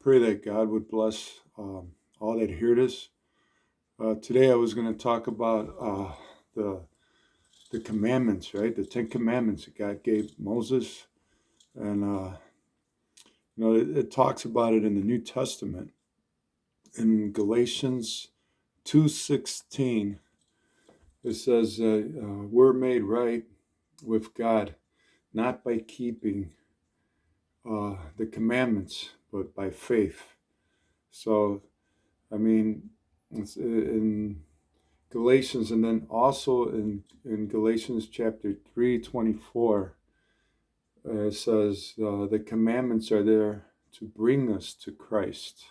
Pray that God would bless all that hear this. Today I was going to talk about the the commandments, right? The Ten Commandments that God gave Moses, and it talks about it in the New Testament in Galatians 2:16. It says we're made right with God not by keeping the commandments, but by faith. So, I mean, it's in Galatians, and then also in Galatians chapter 3:24, it says the commandments are there to bring us to Christ.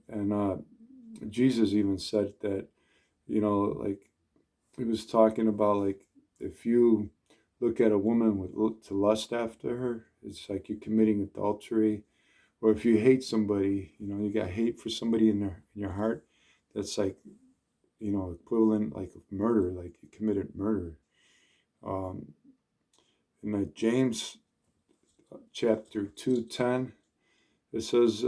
And Jesus even said that, like he was talking about, like, if you look at a woman to lust after her, it's like you're committing adultery. Or if you hate somebody, you got hate for somebody in your heart, that's like, equivalent like of murder, like you committed murder. Um, in James chapter 2:10, it says,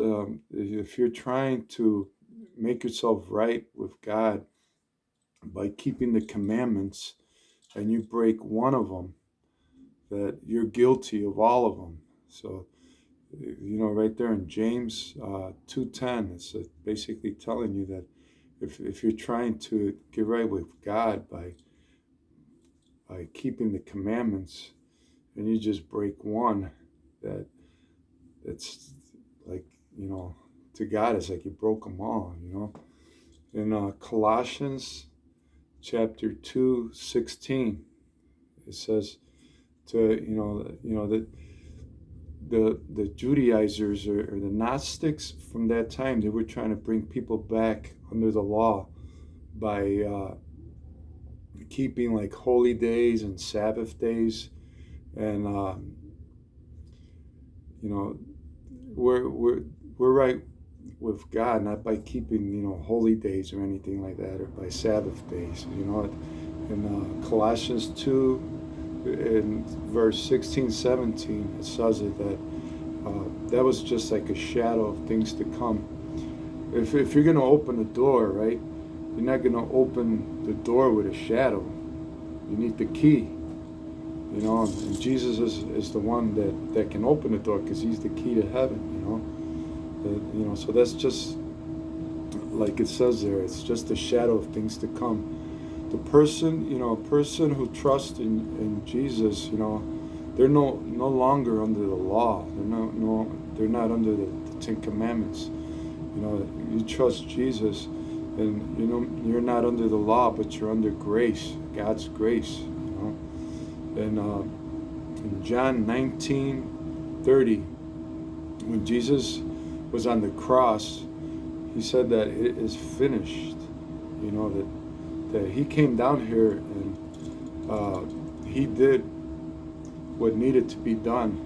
if you're trying to make yourself right with God by keeping the commandments and you break one of them, that you're guilty of all of them. So, right there in James 2:10, it's basically telling you that if you're trying to get right with God by keeping the commandments and you just break one, that's like, to God it's like you broke them all. In Colossians chapter 2:16, it says to that the Judaizers or the Gnostics from that time, they were trying to bring people back under the law by keeping like holy days and Sabbath days, and we're right with God not by keeping holy days or anything like that, or by Sabbath days. In Colossians 2 in verse 16, 17, it says it that that was just like a shadow of things to come. If you're going to open a door, right, you're not going to open the door with a shadow. You need the key. And Jesus is the one that can open the door, because he's the key to heaven. So that's just like it says there. It's just a shadow of things to come. The person, a person who trusts in Jesus, they're no longer under the law. They're not under the Ten Commandments. You trust Jesus, and you're not under the law, but you're under grace, God's grace. And in John 19:30, when Jesus was on the cross, he said that it is finished. That he came down here and he did what needed to be done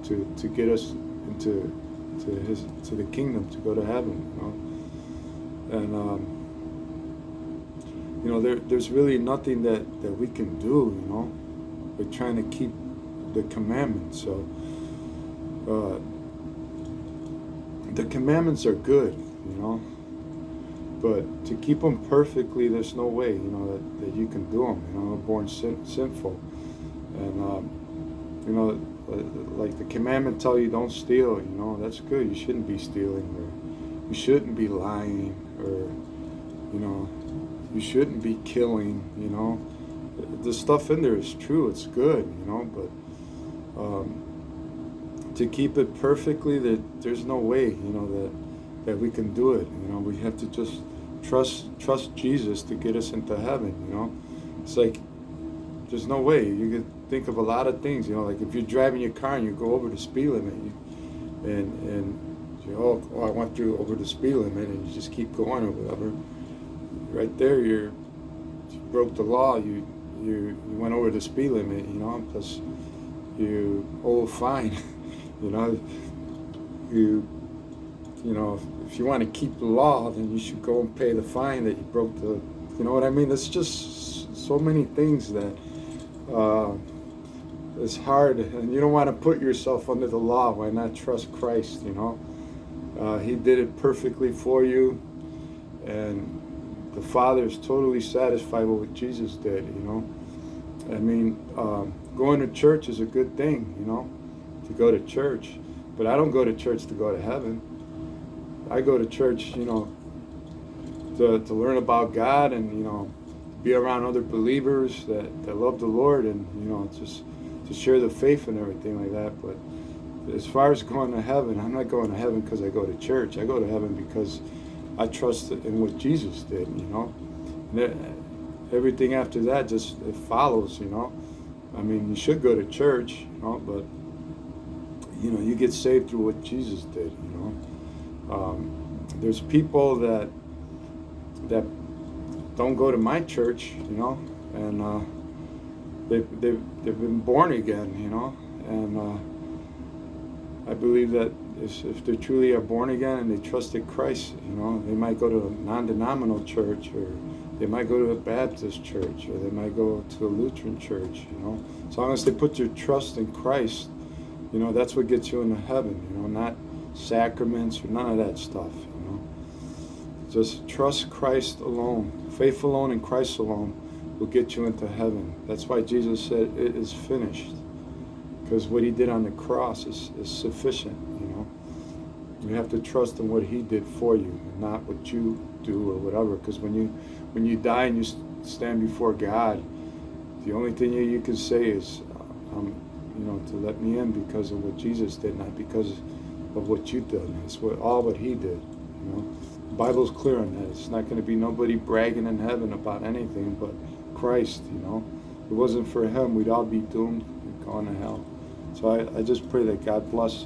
to get us into to the kingdom, to go to heaven. And there's really nothing that we can do. We're trying to keep the commandments. So the commandments are good, but to keep them perfectly, there's no way, that you can do them. We're born sinful, and like the commandment tell you don't steal. That's good. You shouldn't be stealing, or you shouldn't be lying, or you shouldn't be killing. The stuff in there is true. It's good. But to keep it perfectly, there's no way, that we can do it. We have to just trust Jesus to get us into heaven. It's like there's no way. You could think of a lot of things. Like if you're driving your car and you go over the speed limit, and I went through over the speed limit, and you just keep going or whatever. Right there, you broke the law. You went over the speed limit. Plus you owe a fine. If you want to keep the law, then you should go and pay the fine that you broke the. You know what I mean? It's just so many things that it's hard, and you don't want to put yourself under the law. Why not trust Christ? He did it perfectly for you, and the Father is totally satisfied with what Jesus did, you know. I mean, going to church is a good thing, you know, to go to church. But I don't go to church to go to heaven. I go to church, you know, to learn about God and, you know, be around other believers that love the Lord and, you know, just to share the faith and everything like that. But as far as going to heaven, I'm not going to heaven because I go to church. I go to heaven because I trust in what Jesus did, you know. And everything after that just it follows, you know. I mean, you should go to church, you know, but you know, you get saved through what Jesus did, you know. There's people that don't go to my church, you know, and they've been born again, you know, and I believe that if they truly are born again and they trusted Christ, you know, they might go to a non-denominational church, or they might go to a Baptist church, or they might go to a Lutheran church, you know. As long as they put their trust in Christ, you know, that's what gets you into heaven, you know, not sacraments or none of that stuff, you know. Just trust Christ alone. Faith alone and Christ alone will get you into heaven. That's why Jesus said it is finished. Because what he did on the cross is sufficient, you know. You have to trust in what he did for you, not what you do or whatever. Because when you die and you stand before God, the only thing you can say is, you know, to let me in because of what Jesus did, not because of what you did. It's all what he did, you know. The Bible's clear on that. It's not going to be nobody bragging in heaven about anything but Christ, you know. If it wasn't for him, we'd all be doomed and gone to hell. So I just pray that God bless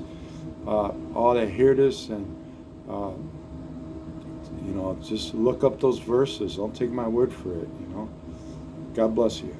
all that hear this, and you know, just look up those verses. Don't take my word for it, you know. God bless you.